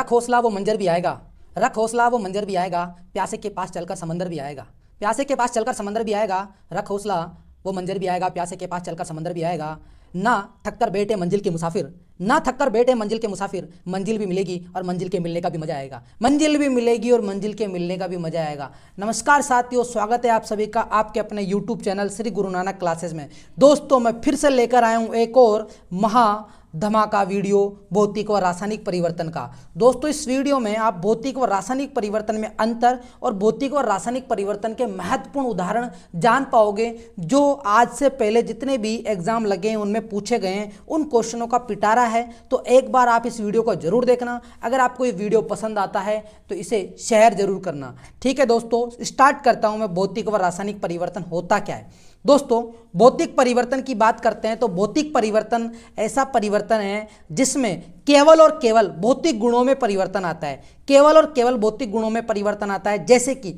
रख हौसला वो मंजर भी आएगा, रख हौसला वो मंजर भी आएगा, प्यासे के पास चलकर समंदर भी आएगा, प्यासे के पास चलकर समंदर भी आएगा, रख हौसला वो मंजर भी आएगा, प्यासे के पास चलकर समंदर भी आएगा। ना थककर बैठे मंजिल के मुसाफिर, ना थककर बैठे मंजिल के मुसाफिर, मंजिल भी मिलेगी और मंजिल के मिलने का भी मजा आएगा, मंजिल भी मिलेगी और मंजिल के मिलने का भी मजा आएगा। नमस्कार साथियों, स्वागत है आप सभी का आपके अपने YouTube channel Shri Guru Nanak classes में। दोस्तों मैं फिर से लेकर आया हूँ एक और महा धमाका वीडियो भौतिक व रासायनिक परिवर्तन का। दोस्तों इस वीडियो में आप भौतिक व रासायनिक परिवर्तन में अंतर और भौतिक व रासायनिक परिवर्तन के महत्वपूर्ण उदाहरण जान पाओगे जो आज से पहले जितने भी एग्जाम लगे हैं उनमें पूछे गए हैं, उन क्वेश्चनों का पिटारा है। तो एक बार आप इस वीडियो को जरूर देखना। अगर आपको ये वीडियो पसंद आता है तो इसे शेयर जरूर करना। ठीक है दोस्तों, स्टार्ट करता हूं मैं भौतिक व रासायनिक परिवर्तन होता क्या है। दोस्तों भौतिक परिवर्तन की बात करते हैं तो भौतिक परिवर्तन ऐसा परिवर्तन है जिसमें केवल और केवल भौतिक गुणों में परिवर्तन आता है, केवल और केवल भौतिक गुणों में परिवर्तन आता है। जैसे कि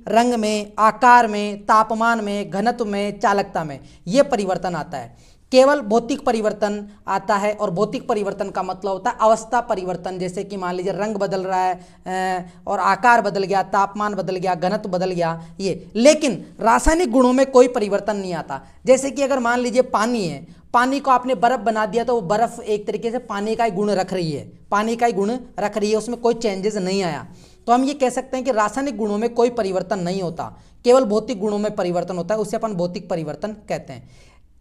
रंग में, आकार में, तापमान में, घनत्व में, चालकता में ये परिवर्तन आता है। केवल भौतिक परिवर्तन आता है और भौतिक परिवर्तन का मतलब होता है अवस्था परिवर्तन। जैसे कि मान लीजिए रंग बदल रहा है और आकार बदल गया, तापमान बदल गया, घनत्व बदल गया ये। लेकिन रासायनिक गुणों में कोई परिवर्तन नहीं आता। जैसे कि अगर मान लीजिए पानी है, पानी को आपने बर्फ बना दिया तो वो बर्फ एक तरीके से पानी का ही गुण रख रही है, पानी का ही गुण रख रही है, उसमें कोई चेंजेस नहीं आया। तो हम ये कह सकते हैं कि रासायनिक गुणों में कोई परिवर्तन नहीं होता, केवल भौतिक गुणों में परिवर्तन होता है, उसे अपन भौतिक परिवर्तन कहते हैं।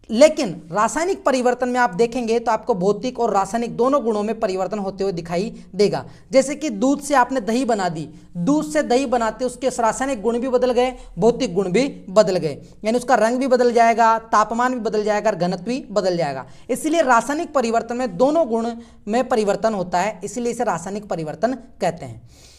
लेकिन रासायनिक परिवर्तन में आप देखेंगे तो आपको भौतिक और रासायनिक दोनों गुणों में परिवर्तन होते हुए दिखाई देगा। जैसे कि दूध से आपने दही बना दी, दूध से दही बनाते उसके रासायनिक गुण भी बदल गए, भौतिक गुण भी बदल गए, यानी उसका रंग भी बदल जाएगा, तापमान भी बदल जाएगा और घनत्व भी बदल जाएगा। इसलिए रासायनिक परिवर्तन में दोनों गुण में परिवर्तन होता है, इसलिए इसे रासायनिक परिवर्तन कहते हैं।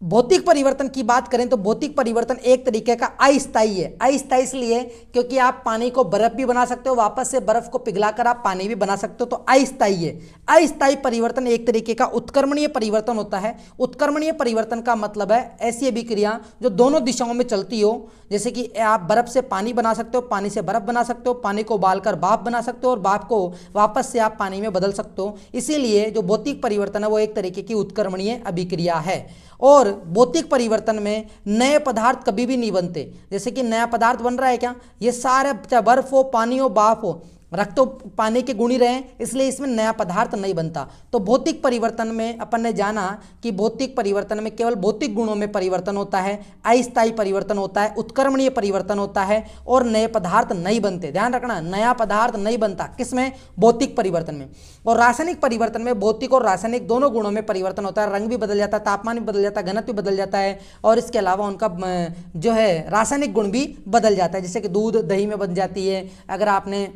भौतिक परिवर्तन की बात करें तो भौतिक परिवर्तन एक तरीके का अस्थायी है। अस्थायी इसलिए क्योंकि आप पानी को बर्फ भी बना सकते हो, वापस से बर्फ को पिघलाकर आप पानी भी बना सकते हो, तो अस्थायी है। अस्थायी परिवर्तन एक तरीके का उत्क्रमणीय परिवर्तन होता है। उत्क्रमणीय परिवर्तन का मतलब है ऐसी अभिक्रिया जो दोनों दिशाओं में चलती हो। जैसे कि आप बर्फ से पानी बना सकते हो, पानी से बर्फ बना सकते हो, पानी को उबालकर भाप बना सकते हो और भाप को वापस से आप पानी में बदल सकते हो। इसीलिए जो भौतिक परिवर्तन है वो एक तरीके की उत्क्रमणीय अभिक्रिया है। और भौतिक परिवर्तन में नए पदार्थ कभी भी नहीं बनते। जैसे कि नया पदार्थ बन रहा है क्या, ये सारे चाहे बर्फ हो, पानी हो, भाप हो, रख तो पानी के गुण ही रहे, इसलिए इसमें नया पदार्थ नहीं बनता। तो भौतिक परिवर्तन में अपन ने जाना कि भौतिक परिवर्तन में केवल भौतिक गुणों में परिवर्तन होता है, अस्थायी परिवर्तन होता है, उत्क्रमणीय परिवर्तन होता है और नए पदार्थ नहीं बनते। ध्यान रखना, नया पदार्थ नहीं बनता किसमें, भौतिक परिवर्तन में। और रासायनिक परिवर्तन में भौतिक और रासायनिक दोनों गुणों में परिवर्तन होता है, रंग भी बदल जाता है, तापमान भी बदल जाता है, घनत्व भी बदल जाता है और इसके अलावा उनका जो है रासायनिक गुण भी बदल जाता है। जैसे कि दूध दही में बन जाती है, अगर आपने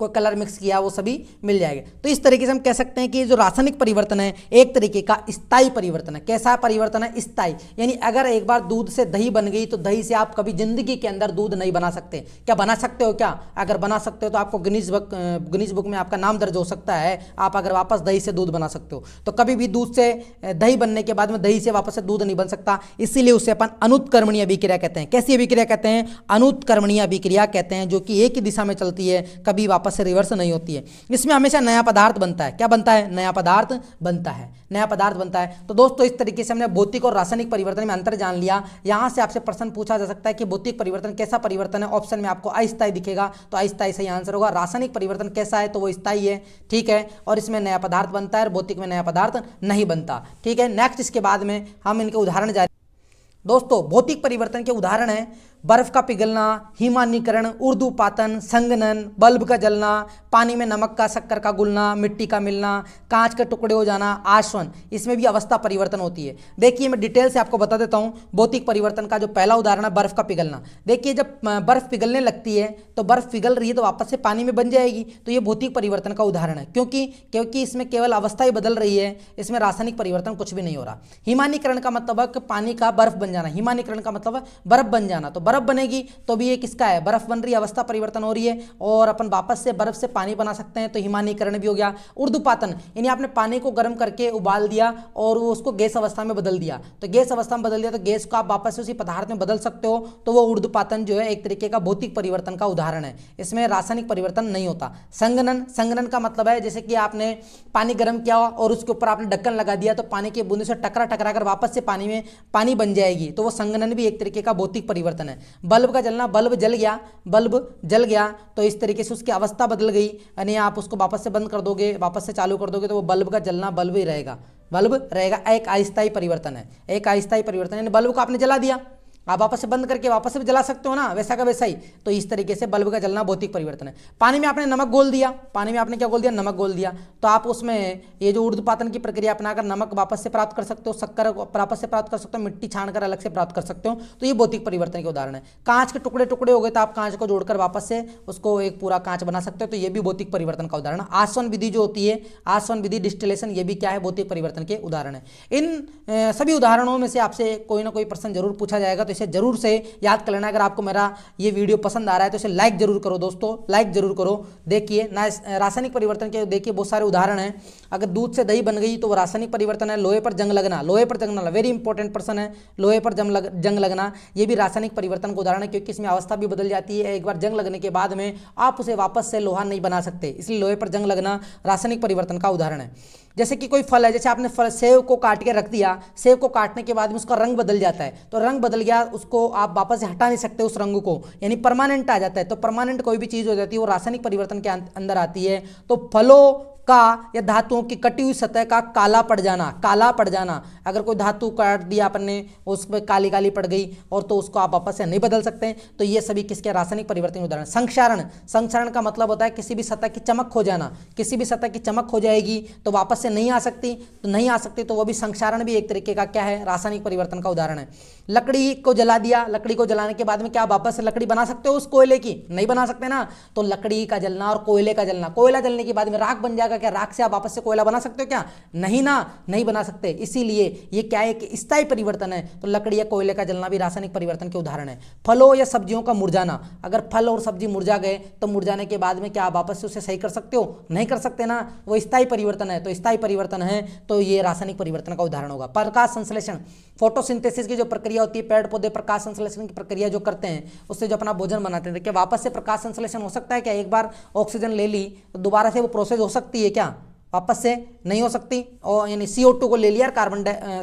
कोई कलर मिक्स किया वो सभी मिल जाएगा। तो इस तरीके से हम कह सकते हैं कि जो रासायनिक परिवर्तन है एक तरीके का स्थायी परिवर्तन है। कैसा परिवर्तन है, स्थायी। यानी अगर एक बार दूध से दही बन गई तो दही से आप कभी जिंदगी के अंदर दूध नहीं बना सकते। क्या बना सकते हो क्या? अगर बना सकते हो तो आपको गिनीज बुक में आपका नाम दर्ज हो सकता है, आप अगर वापस दही से दूध बना सकते हो। तो कभी भी दूध से दही बनने के बाद में दही से वापस से दूध नहीं बन सकता, इसीलिए उसे अपन अनुत्क्रमणीय अभिक्रिया कहते हैं। कैसी अभिक्रिया कहते हैं? अनुत्क्रमणीय अभिक्रिया कहते हैं, जो कि एक ही दिशा में चलती है, कभी वापस से रिवर्स नहीं होती है। इसमें हमेशा नया पदार्थ बनता है। क्या बनता है? नया पदार्थ बनता है, नया पदार्थ बनता है। तो दोस्तों इस तरीके से हमने भौतिक और रासायनिक परिवर्तन में अंतर जान लिया। यहां से आपसे प्रश्न पूछा जा सकता है कि भौतिक परिवर्तन कैसा परिवर्तन है। ऑप्शन में आपको अस्थायी दिखेगा, तो अस्थायी सही आंसर होगा। रासायनिक परिवर्तन कैसा है, तो वो स्थायी है। ठीक है, और इसमें नया पदार्थ बनता है और भौतिक में नया पदार्थ नहीं बनता। ठीक है, नेक्स्ट इसके बाद में हम इनके उदाहरण जारी। दोस्तों भौतिक परिवर्तन के उदाहरण हैं बर्फ का पिघलना, हिमानीकरण, ऊर्ध्वपातन, संघनन, बल्ब का जलना, पानी में नमक का शक्कर का घुलना, मिट्टी का मिलना, कांच के टुकड़े हो जाना, आश्वन। इसमें भी अवस्था परिवर्तन होती है। देखिए मैं डिटेल से आपको बता देता हूँ। भौतिक परिवर्तन का जो पहला उदाहरण है बर्फ का पिघलना। देखिए जब बर्फ पिघलने लगती है तो बर्फ पिघल रही है तो वापस से पानी में बन जाएगी, तो ये भौतिक परिवर्तन का उदाहरण है। क्योंकि इसमें केवल अवस्था ही बदल रही है, इसमें रासायनिक परिवर्तन कुछ भी नहीं हो रहा। हिमानीकरण का मतलब है कि पानी का बर्फ बन जाना, हिमानीकरण का मतलब है बर्फ बन जाना। तो बर्फ बनेगी तो भी ये किसका है, बर्फ बन रही है, अवस्था परिवर्तन हो रही है। और अपन वापस से बर्फ से पानी बना सकते हैं, तो हिमानीकरण भी हो गया। ऊर्ध्वपातन यानी आपने पानी को गर्म करके उबाल दिया और वो उसको गैस अवस्था में बदल दिया, तो गैस अवस्था में बदल दिया तो गैस को आप वापस से उसी पदार्थ में बदल सकते हो, तो वो ऊर्ध्वपातन जो है एक तरीके का भौतिक परिवर्तन का उदाहरण है, इसमें रासायनिक परिवर्तन नहीं होता। संघनन, संघनन का मतलब है जैसे कि आपने पानी गर्म किया और उसके ऊपर आपने ढक्कन लगा दिया तो पानी की बूंदों से टकरा टकरा कर वापस से पानी में पानी बन जाएगी, तो वो संघनन भी एक तरीके का भौतिक परिवर्तन है। बल्ब का जलना, बल्ब जल गया, बल्ब जल गया तो इस तरीके से उसकी अवस्था बदल गई, यानी आप उसको वापस से बंद कर दोगे, वापस से चालू कर दोगे तो वो बल्ब का जलना बल्ब ही रहेगा, बल्ब रहेगा। एक अस्थायी परिवर्तन है, एक अस्थायी परिवर्तन, यानी बल्ब को आपने जला दिया, आप वापस से बंद करके वापस से भी जला सकते हो ना, वैसा का वैसा ही। तो इस तरीके से बल्ब का जलना भौतिक परिवर्तन है। पानी में आपने नमक घोल दिया, पानी में आपने क्या घोल दिया, नमक घोल दिया, तो आप उसमें ये जो ऊर्ध्वपातन की प्रक्रिया अपनाकर नमक वापस से प्राप्त कर सकते हो, शक्कर वापस से प्राप्त कर सकते हो, मिट्टी छानकर अलग से प्राप्त कर सकते हो, तो ये भौतिक परिवर्तन के उदाहरण है। कांच के टुकड़े टुकड़े हो गए तो आप कांच को जोड़कर वापस से उसको एक पूरा कांच बना सकते हो, तो ये भी भौतिक परिवर्तन का उदाहरण है। आसवन विधि जो होती है, आसवन विधि, डिस्टिलेशन, ये भी क्या है, भौतिक परिवर्तन के उदाहरण है। इन सभी उदाहरणों में से आपसे कोई ना कोई प्रश्न जरूर पूछा जाएगा, तो इसे जरूर से याद कर लेना। अगर आपको मेरा ये वीडियो पसंद आ रहा है तो इसे लाइक जरूर करो दोस्तों, लाइक जरूर करो। देखिए ना, रासायनिक परिवर्तन के देखिए बहुत सारे उदाहरण हैं। अगर दूध से दही बन गई तो वो रासायनिक परिवर्तन है। लोहे पर जंग लगना, लोहे पर जंग लगना वेरी इंपॉर्टेंट पर्सन है, लोहे पर जंग लगना ये भी रासायनिक परिवर्तन का उदाहरण है, क्योंकि इसमें अवस्था भी बदल जाती है। एक बार जंग लगने के बाद में आप उसे वापस से लोहा नहीं बना सकते, इसलिए लोहे पर जंग लगना रासायनिक परिवर्तन का उदाहरण है। जैसे कि कोई फल है, जैसे आपने फल सेब को काट के रख दिया, सेब को काटने के बाद में उसका रंग बदल जाता है, तो रंग बदल गया, उसको आप वापस से हटा नहीं सकते उस रंग को, यानी परमानेंट आ जाता है। तो परमानेंट कोई भी चीज़ हो जाती है वो रासायनिक परिवर्तन के अंदर आती है। तो फलों का या धातुओं की कटी हुई सतह का काला पड़ जाना, काला पड़ जाना, अगर कोई धातु काट दिया अपन ने, उसमें काली काली पड़ गई और तो उसको आप वापस से नहीं बदल सकते, तो ये सभी किसके रासायनिक परिवर्तन के उदाहरण। संक्षारण, संक्षारण का मतलब होता है किसी भी सतह की चमक खो जाना, किसी भी सतह की चमक खो जाएगी तो वापस से नहीं आ सकती, तो नहीं आ सकती तो वो भी संक्षारण भी एक तरीके का क्या है, रासायनिक परिवर्तन का उदाहरण है। लकड़ी को जला दिया, लकड़ी को जलाने के बाद में क्या वापस से लकड़ी बना सकते हो उस कोयले की, नहीं बना सकते ना, तो लकड़ी का जलना और कोयले का जलना, कोयला जलने के बाद में राख बन जाएगा, क्या राख से आप वापस से कोयला बना सकते हो क्या, नहीं ना, नहीं बना सकते। इसीलिए ये क्या है कि स्थायी परिवर्तन है, तो लकड़ी या कोयले का जलना भी रासायनिक परिवर्तन के उदाहरण है। फलों या सब्जियों का मुरझाना, अगर फल और सब्जी मुरझा गए तो मुरझाने के बाद में क्या आप वापस से उसे सही कर सकते हो, नहीं कर सकते ना, वो स्थायी परिवर्तन है, तो स्थायी परिवर्तन है तो ये रासायनिक परिवर्तन का उदाहरण होगा। प्रकाश संश्लेषण, फोटोसिंथेसिस की जो प्रक्रिया होती है, पेड़ पौधे प्रकाश संश्लेषण की प्रक्रिया जो करते हैं उससे जो अपना भोजन बनाते हैं, क्या वापस से प्रकाश संश्लेषण हो सकता है क्या, एक बार ऑक्सीजन ले ली तो दोबारा से वो प्रोसेस हो सकती है क्या, वापस से नहीं हो सकती। और यानी CO2 को ले लिया,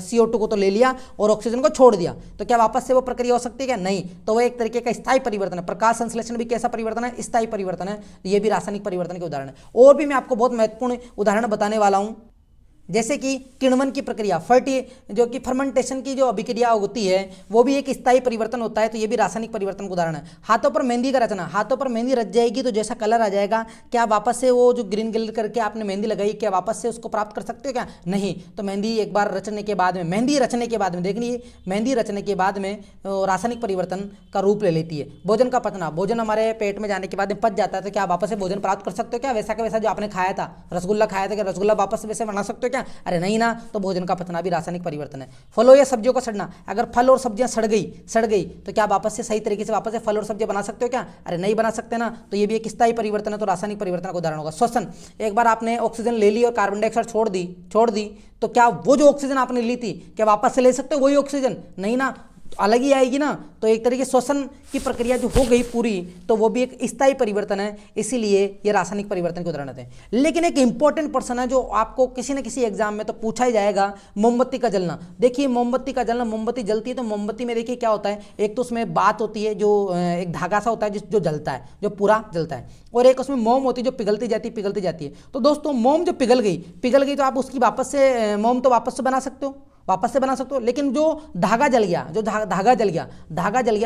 CO2 को तो ले लिया और ऑक्सीजन को छोड़ दिया, तो क्या वापस से वो प्रक्रिया हो सकती है क्या, नहीं, तो वो एक तरीके का स्थायी परिवर्तन है। प्रकाश संश्लेषण भी कैसा परिवर्तन है, स्थायी परिवर्तन है, ये भी रासायनिक परिवर्तन के उदाहरण है। और भी मैं आपको बहुत महत्वपूर्ण उदाहरण बताने वाला हूँ, जैसे कि किण्वन की प्रक्रिया, जो कि फर्मेंटेशन की जो अभिक्रिया होती है वो भी एक स्थायी परिवर्तन होता है, तो ये भी रासायनिक परिवर्तन का उदाहरण है। हाथों पर मेहंदी का रचना, हाथों पर मेहंदी रच जाएगी तो जैसा कलर आ जाएगा, क्या वापस से वो जो ग्रीन कलर करके आपने मेहंदी लगाई क्या वापस से उसको प्राप्त कर सकते हो क्या, नहीं, तो मेहंदी एक बार रचने के बाद में, मेहंदी रचने के बाद में, देखिए मेहंदी रचने के बाद में रासायनिक परिवर्तन का रूप ले लेती है। भोजन का पचना, भोजन हमारे पेट में जाने के बाद में पच जाता है, तो क्या वापस से भोजन प्राप्त कर सकते हो क्या, वैसा का वैसा जो आपने खाया था, रसगुल्ला खाया था क्या रसगुल्ला वापस वैसे बना सकते हो क्या, अरे नहीं ना, तो भोजन का पचना भी रासायनिक परिवर्तन है। फलों या सब्जियों का सड़ना, अगर फल और सब्जियां सड़ गई तो क्या वापस से सही तरीके से वापस से फल और सब्जियां बना सकते हो क्या, अरे नहीं बना सकते ना, तो ये भी एक स्थायी परिवर्तन है, तो रासायनिक परिवर्तन का उदाहरण होगा। श्वसन, एक बार आपने ऑक्सीजन ले ली और कार्बन डाइऑक्साइड छोड़ दी तो क्या वो जो ऑक्सीजन आपने ली थी क्या वापस से ले सकते हो वही ऑक्सीजन, नहीं ना, अलग ही आएगी ना, तो एक तरीके श्वसन की प्रक्रिया जो हो गई पूरी, तो वो भी एक स्थायी परिवर्तन है, इसीलिए ये रासायनिक परिवर्तन के उदाहरण हैं। लेकिन एक इंपॉर्टेंट पर्सन है जो आपको किसी न किसी एग्जाम में तो पूछा ही जाएगा, मोमबत्ती का जलना। देखिए मोमबत्ती का जलना, मोमबत्ती जलती है तो मोमबत्ती में देखिए क्या होता है, एक तो उसमें बात होती है जो एक धागा सा होता है जो जलता है, जो पूरा जलता है, और एक उसमें मोम होती है जो पिघलती जाती है। तो दोस्तों मोम जो पिघल गई तो आप उसकी वापस से मोम तो वापस से बना सकते हो, लेकिन जो धागा जल गया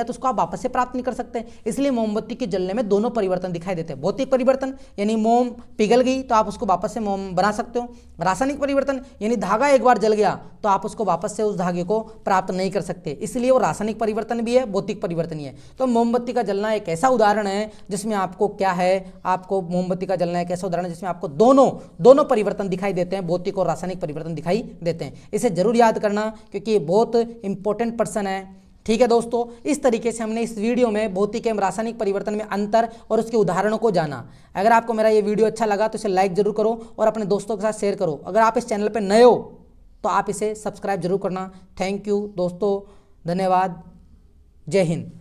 तो उसको आप वापस से प्राप्त नहीं कर सकते। इसलिए मोमबत्ती के जलने में दोनों परिवर्तन दिखाई देते हैं। भौतिक परिवर्तन यानी मोम पिघल गई तो आप उसको वापस से मोम बना सकते हो। रासायनिक परिवर्तन यानी धागा एक बार जल गया तो आप उसको वापस से उस धागे को प्राप्त नहीं कर सकते, इसलिए वो रासायनिक परिवर्तन भी है, भौतिक परिवर्तन ही है। तो मोमबत्ती का जलना एक ऐसा उदाहरण है जिसमें आपको क्या है, आपको मोमबत्ती का जलना एक ऐसा उदाहरण है जिसमें आपको दोनों परिवर्तन दिखाई देते हैं, भौतिक और रासायनिक परिवर्तन दिखाई देते हैं। इसे जरूर याद करना क्योंकि ये बहुत इंपॉर्टेंट पर्सन है। ठीक है दोस्तों, इस तरीके से हमने इस वीडियो में भौतिक एवं रासायनिक परिवर्तन में अंतर और उसके उदाहरणों को जाना। अगर आपको मेरा ये वीडियो अच्छा लगा तो इसे लाइक जरूर करो और अपने दोस्तों के साथ शेयर करो। अगर आप इस चैनल पर नए हो तो आप इसे सब्सक्राइब जरूर करना। थैंक यू दोस्तों, धन्यवाद, जय हिंद।